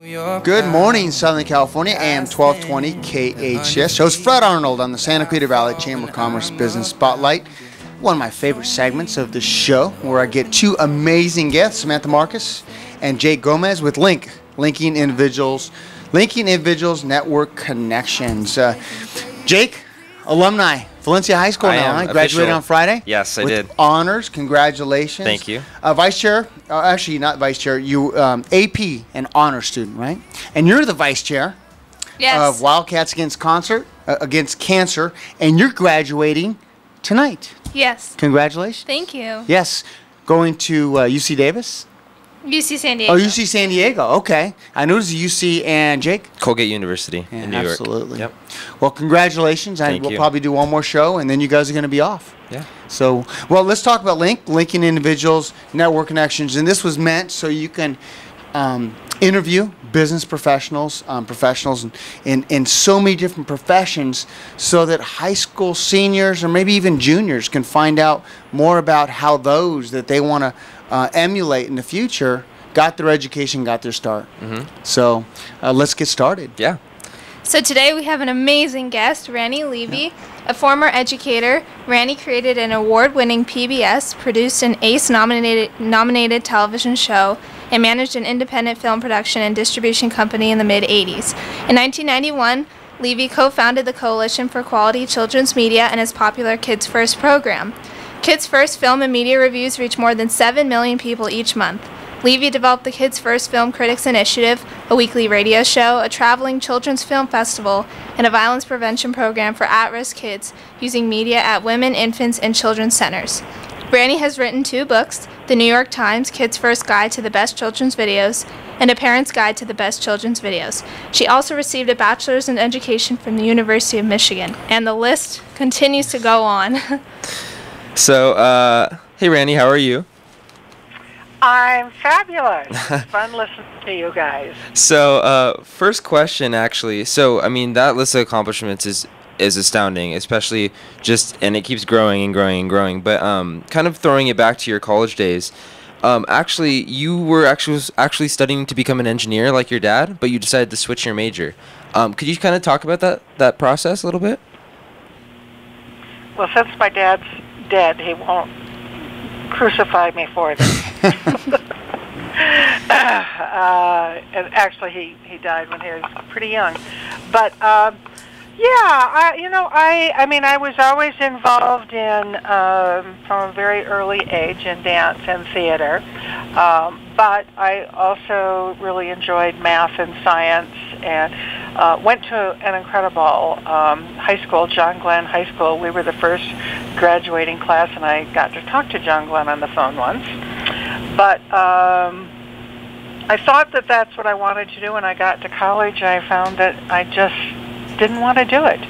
Good morning, Southern California, AM 1220 KHTS. Host Fred Arnold on the Santa Clarita Valley Chamber of Commerce Business Spotlight. One of my favorite segments of the show, where I get two amazing guests, Samantha Marcus and Jake Gomez with Linking Individuals Network Connections. Jake, alumni, Valencia High School now, right? Graduated on Friday? Yes, I did. With honors. Congratulations. Thank you. Vice Chair, actually not Vice Chair, you AP and honor student, right? And you're the Vice Chair of Wildcats Against Cancer, and you're graduating tonight. Yes. Congratulations. Thank you. Yes. Going to UC Davis? UC San Diego. Oh, UC San Diego. Okay. I know it's UC and Jake. Colgate University in New York. Absolutely. Yep. Well, congratulations. Thank we'll you. probably do one more show, and then you guys are going to be off. Yeah. So, well, let's talk about Linking Individuals Network Connections. And this was meant so you can interview business professionals in so many different professions, so that high school seniors or maybe even juniors can find out more about how those that they want to emulate in the future got their education, got their start. So let's get started. Yeah. So today we have an amazing guest, Randy Levy, a former educator. Randy created an award-winning PBS, produced an ACE-nominated television show, and managed an independent film production and distribution company in the mid-'80s. In 1991, Levy co-founded the Coalition for Quality Children's Media and his popular Kids First program. Kids First film and media reviews reach more than 7 million people each month. Levy developed the Kids First Film Critics Initiative, a weekly radio show, a traveling children's film festival, and a violence prevention program for at-risk kids using media at women, infants, and children's centers. Brandy has written 2 books, The New York Times Kids First Guide to the Best Children's Videos, and A Parent's Guide to the Best Children's Videos. She also received a bachelor's in education from the University of Michigan, and the list continues to go on. So, hey Randy, how are you? I'm fabulous. It's fun listening to you guys. So, first question, actually. So, I mean, that list of accomplishments is astounding, especially and it keeps growing and growing and growing. But kind of throwing it back to your college days, actually, you were actually studying to become an engineer like your dad, but you decided to switch your major. Could you kind of talk about that process a little bit? Well, since my dad's dead, he won't crucify me for this. And actually, he died when he was pretty young. But I was always involved in from a very early age in dance and theater. But I also really enjoyed math and science, and went to an incredible high school, John Glenn High School. We were the first graduating class, and I got to talk to John Glenn on the phone once. But I thought that that's what I wanted to do. When I got to college, I found that I just didn't want to do it.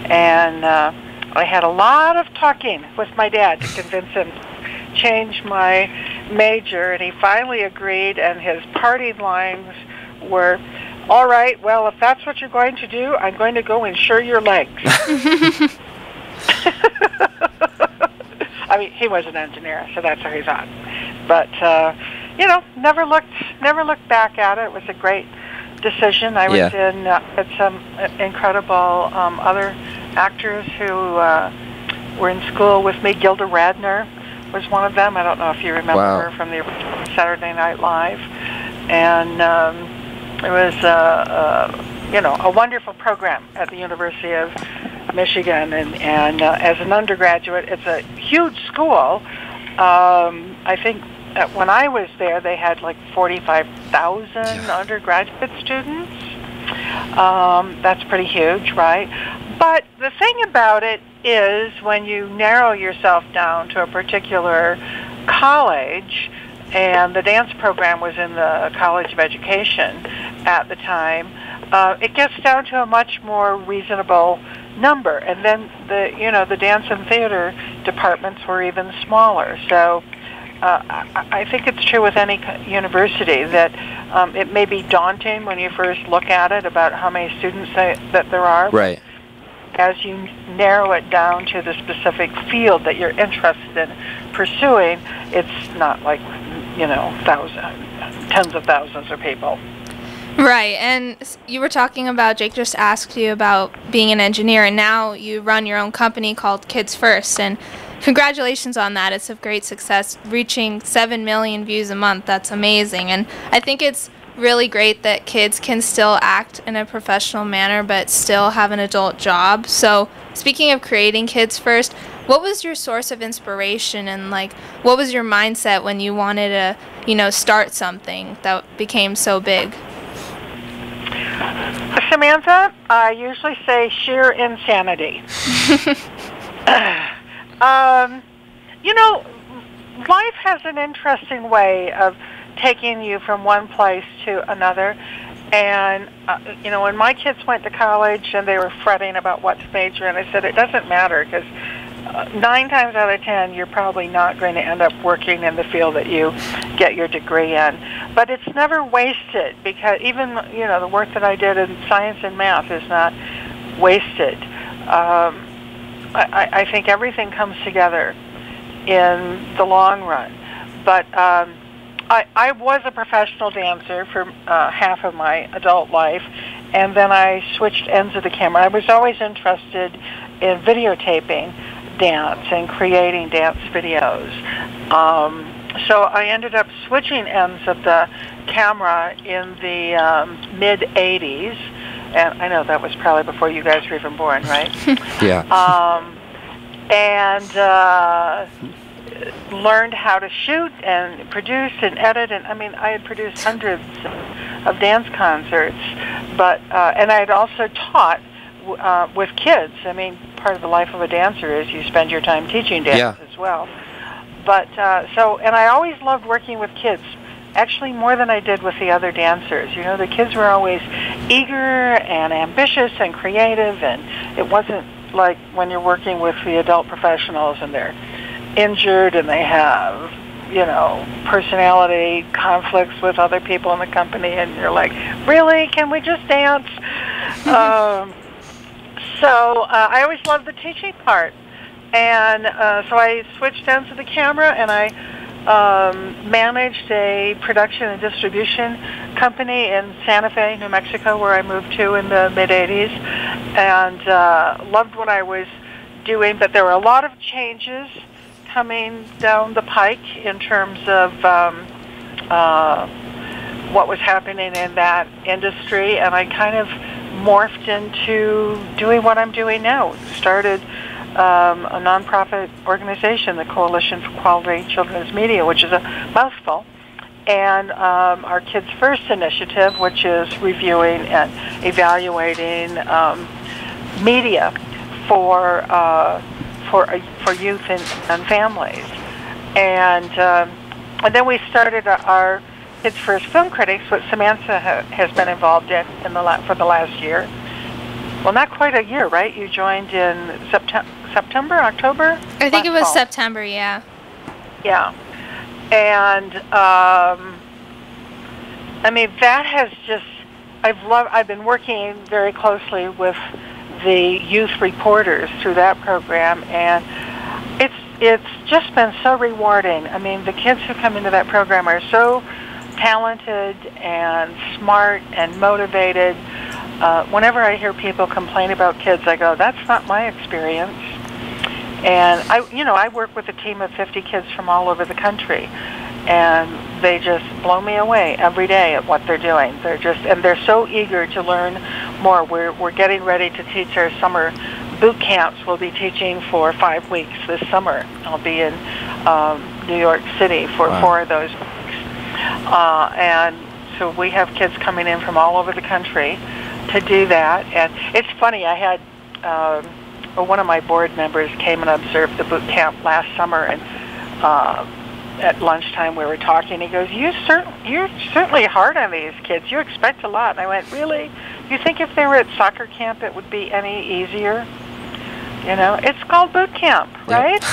And I had a lot of talking with my dad to convince him to change my major, and he finally agreed, and his parting lines were, "All right, well, if that's what you're going to do, I'm going to go insure your legs." I mean, he was an engineer, so that's how he thought. But never looked back at it. It was a great decision. I was in with some incredible other actors who were in school with me. Gilda Radner was one of them. I don't know if you remember her from the original Saturday Night Live. And it was a wonderful program at the University of Michigan. And as an undergraduate, it's a huge school. I think when I was there, they had like 45,000 undergraduate students. That's pretty huge, right? But the thing about it is, when you narrow yourself down to a particular college, and the dance program was in the College of Education at the time, it gets down to a much more reasonable number. And then the dance and theater departments were even smaller. So I think it's true with any university that it may be daunting when you first look at it about how many students that there are. Right. As you narrow it down to the specific field that you're interested in pursuing, it's not like, tens of thousands of people. Right, and you were talking about, Jake just asked you about being an engineer, and now you run your own company called Kids First, and congratulations on that. It's a great success, reaching 7 million views a month. That's amazing, and I think it's really great that kids can still act in a professional manner but still have an adult job. So speaking of creating Kids First, what was your source of inspiration, and like what was your mindset when you wanted to, start something that became so big? Samantha, I usually say sheer insanity. Life has an interesting way of taking you from one place to another. And, when my kids went to college and they were fretting about what to major in, I said, it doesn't matter, because 9 times out of 10, you're probably not going to end up working in the field that you get your degree in. But it's never wasted, because even, the work that I did in science and math is not wasted. I think everything comes together in the long run. But I was a professional dancer for half of my adult life, and then I switched ends of the camera. I was always interested in videotaping dance and creating dance videos. So I ended up switching ends of the camera in the mid-'80s, and I know that was probably before you guys were even born, right? Yeah. And learned how to shoot and produce and edit, and I had produced hundreds of dance concerts, but and I had also taught with kids. Part of the life of a dancer is you spend your time teaching dance as well. But and I always loved working with kids, actually more than I did with the other dancers. The kids were always eager and ambitious and creative, and it wasn't like when you're working with the adult professionals and they're injured and they have, personality conflicts with other people in the company, and you're like, really? Can we just dance? So I always loved the teaching part. And so I switched ends of the camera, and I managed a production and distribution company in Santa Fe, New Mexico, where I moved to in the mid-'80s, and loved what I was doing. But there were a lot of changes coming down the pike in terms of what was happening in that industry, and I kind of morphed into doing what I'm doing now. Started a nonprofit organization, the Coalition for Quality Children's Media, which is a mouthful, and our Kids First initiative, which is reviewing and evaluating media for youth and families, and then we started our Kids First Film Critics, which Samantha has been involved in for the last year. Well, not quite a year, right? You joined in September, October? I think it was fall. September, yeah. Yeah. And, that has just, I've been working very closly with the youth reporters through that program, and it's just been so rewarding. The kids who come into that program are so talented and smart and motivated. Whenever I hear people complain about kids, I go, that's not my experience. And I work with a team of 50 kids from all over the country, and they just blow me away every day at what they're doing. They're so eager to learn more. We're getting ready to teach our summer boot camps. We'll be teaching for 5 weeks this summer. I'll be in New York City for 4 of those weeks. And so we have kids coming in from all over the country to do that. And it's funny, I had one of my board members came and observed the boot camp last summer, and at lunchtime we were talking. He goes, you're certainly hard on these kids. You expect a lot. And I went, really? You think if they were at soccer camp it would be any easier? It's called boot camp, right?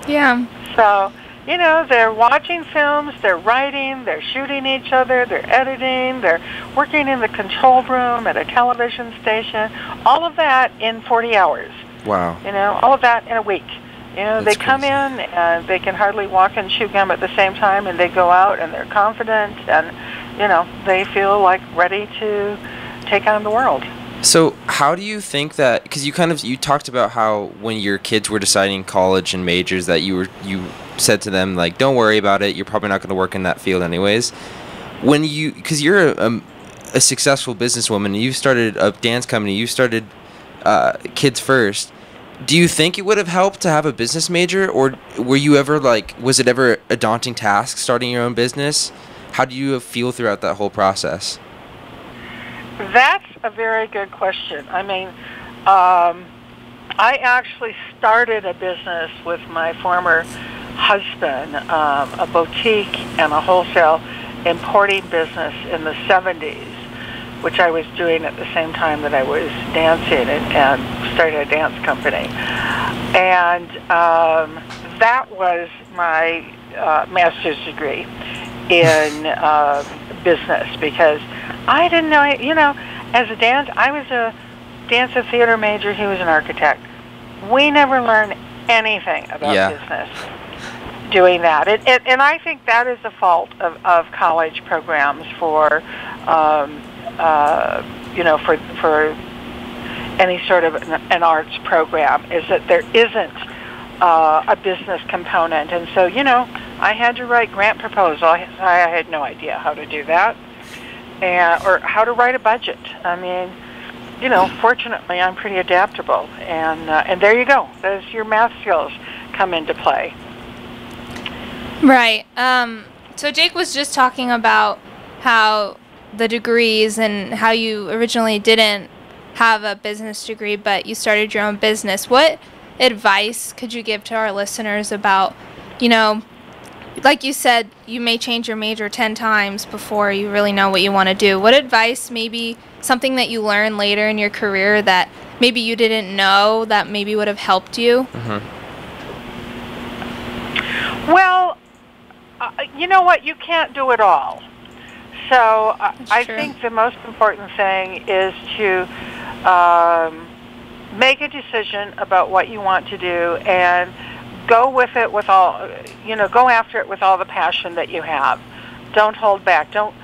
Yeah. So, they're watching films, they're writing, they're shooting each other, they're editing, they're working in the control room at a television station, all of that in 40 hours. Wow. All of that in a week. They come crazy. in and they can hardly walk and chew gum at the same time, and they go out and they're confident, and they feel like ready to take on the world. So how do you think that, because you talked about how when your kids were deciding college and majors that you said to them, like, don't worry about it, you're probably not going to work in that field anyways. Because you're a successful businesswoman, you started a dance company, you started Kids First. Do you think it would have helped to have a business major, or were you ever was it ever a daunting task starting your own business? How do you feel throughout that whole process? That's a very good question. I mean, I actually started a business with my former husband, a boutique and a wholesale importing business in the 70s, which I was doing at the same time that I was dancing and started a dance company. And that was my master's degree in business, because I didn't know, as a I was a dance and theater major, he was an architect. We never learned anything about business doing that. And I think that is the fault of college programs for for any sort of an arts program, is that there isn't a business component. And so, I had to write grant proposals. I had no idea how to do that, or how to write a budget. I mean, fortunately, I'm pretty adaptable. And there you go. There's your math skills come into play. Right. So Jake was just talking about how the degrees and how you originally didn't have a business degree, but you started your own business. What advice could you give to our listeners about, like you said, you may change your major 10 times before you really know what you want to do. What advice, maybe something that you learned later in your career that maybe you didn't know that maybe would have helped you? Mm-hmm. Well, you know what? You can't do it all. So I think the most important thing is to make a decision about what you want to do and go with it with all, go after it with all the passion that you have. Don't hold back. Don't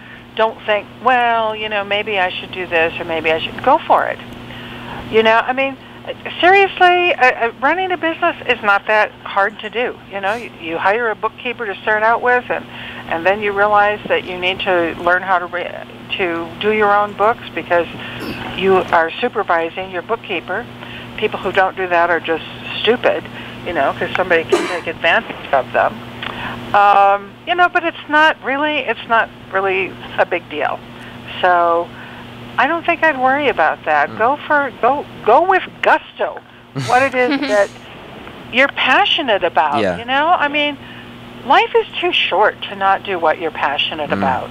think, well, maybe I should do this or maybe I should. Go for it. I mean, seriously, running a business is not that hard to do. You hire a bookkeeper to start out with, and then you realize that you need to learn how to do your own books, because you are supervising your bookkeeper. People who don't do that are just stupid, because somebody can take advantage of them. But it's not really a big deal. So I don't think I'd worry about that. Go with gusto. What it is that you're passionate about. Yeah. I mean, life is too short to not do what you're passionate about.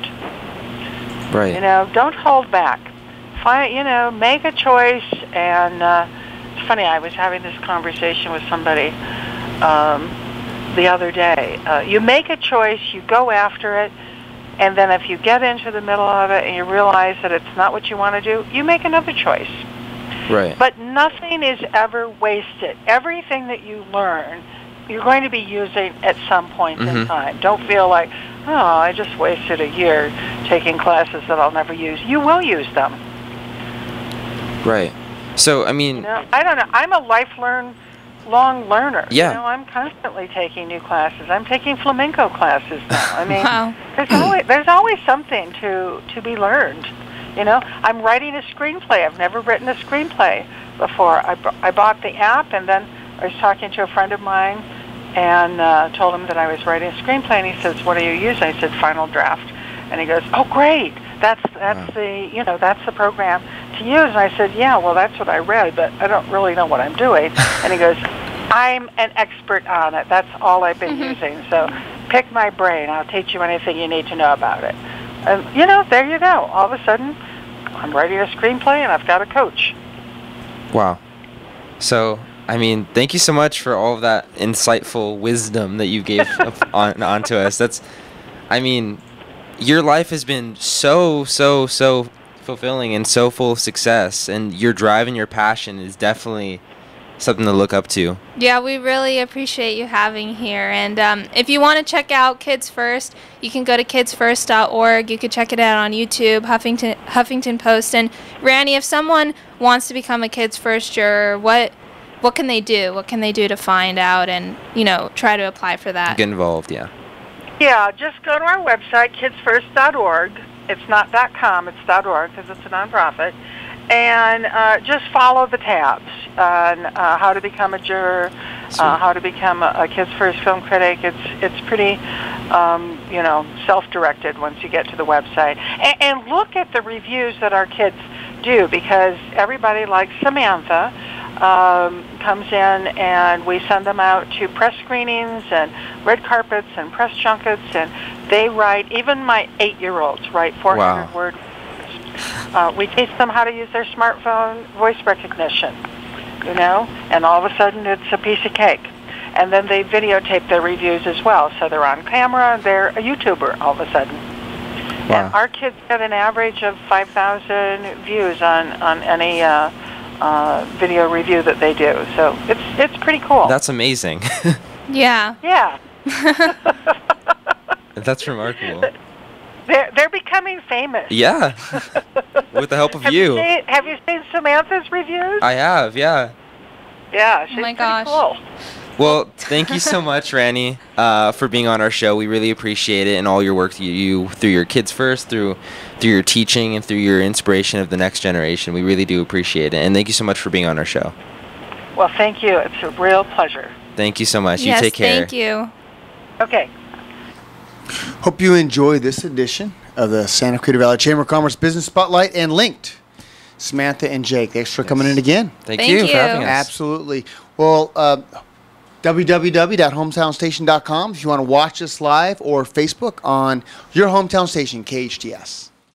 Right. Don't hold back. Make a choice. And it's funny, I was having this conversation with somebody the other day. You make a choice, you go after it, and then if you get into the middle of it and you realize that it's not what you want to do, you make another choice. Right. But nothing is ever wasted. Everything that you learn, you're going to be using at some point in time. Don't feel like, oh, I just wasted a year taking classes that I'll never use. You will use them. Right. So, I mean... I don't know. I'm a lifelong learner. Yeah. I'm constantly taking new classes. I'm taking flamenco classes now. I mean, wow. there's always something to be learned. I'm writing a screenplay. I've never written a screenplay before. I bought the app, and then I was talking to a friend of mine and told him that I was writing a screenplay, and he says, "What are you using?" I said, "Final Draft." And he goes, "Oh, great. That's the program to use." And I said, "Yeah, well, that's what I read, but I don't really know what I'm doing." And he goes, "I'm an expert on it. That's all I've been using. So pick my brain. I'll teach you anything you need to know about it." And, there you go. All of a sudden, I'm writing a screenplay, and I've got a coach. Wow. So, I mean, thank you so much for all of that insightful wisdom that you gave on to us. Your life has been so fulfilling and so full of success, and your drive and your passion is definitely something to look up to. Yeah, we really appreciate you having here. And if you want to check out Kids First, you can go to kidsfirst.org. You could check it out on YouTube, Huffington Post. And Randy, if someone wants to become a Kids First juror, what can they do? What can they do to find out and, try to apply for that? Get involved, yeah. Yeah, just go to our website, kidsfirst.org. It's not .com, it's .org because it's a nonprofit. And just follow the tabs on how to become a juror, how to become a Kids First film critic. It's pretty, self-directed once you get to the website. And look at the reviews that our kids do, because everybody like Samantha comes in, and we send them out to press screenings and red carpets and press junkets, and they write, even my 8-year-olds write 400-word. We teach them how to use their smartphone voice recognition, and all of a sudden it's a piece of cake. And then they videotape their reviews as well, so they're on camera, they're a YouTuber all of a sudden. Wow. And our kids get an average of 5,000 views on any video review that they do, so it's pretty cool. That's amazing. Yeah. Yeah. That's remarkable. They're becoming famous. Yeah. With the help of you. Have you seen Samantha's reviews? I have, yeah. Yeah, she's pretty cool. Well, thank you so much, Randy, for being on our show. We really appreciate it, and all your work you through your Kids First, through your teaching, and through your inspiration of the next generation. We really do appreciate it, and thank you so much for being on our show. Well, thank you. It's a real pleasure. Thank you so much. Yes, you take care. Thank you. Okay. Hope you enjoy this edition of the Santa Clarita Valley Chamber of Commerce Business Spotlight and Linked. Samantha and Jake, thanks for coming in again. Thank you for having us. Absolutely. Well, www.hometownstation.com if you want to watch us live, or Facebook on your hometown station, KHTS.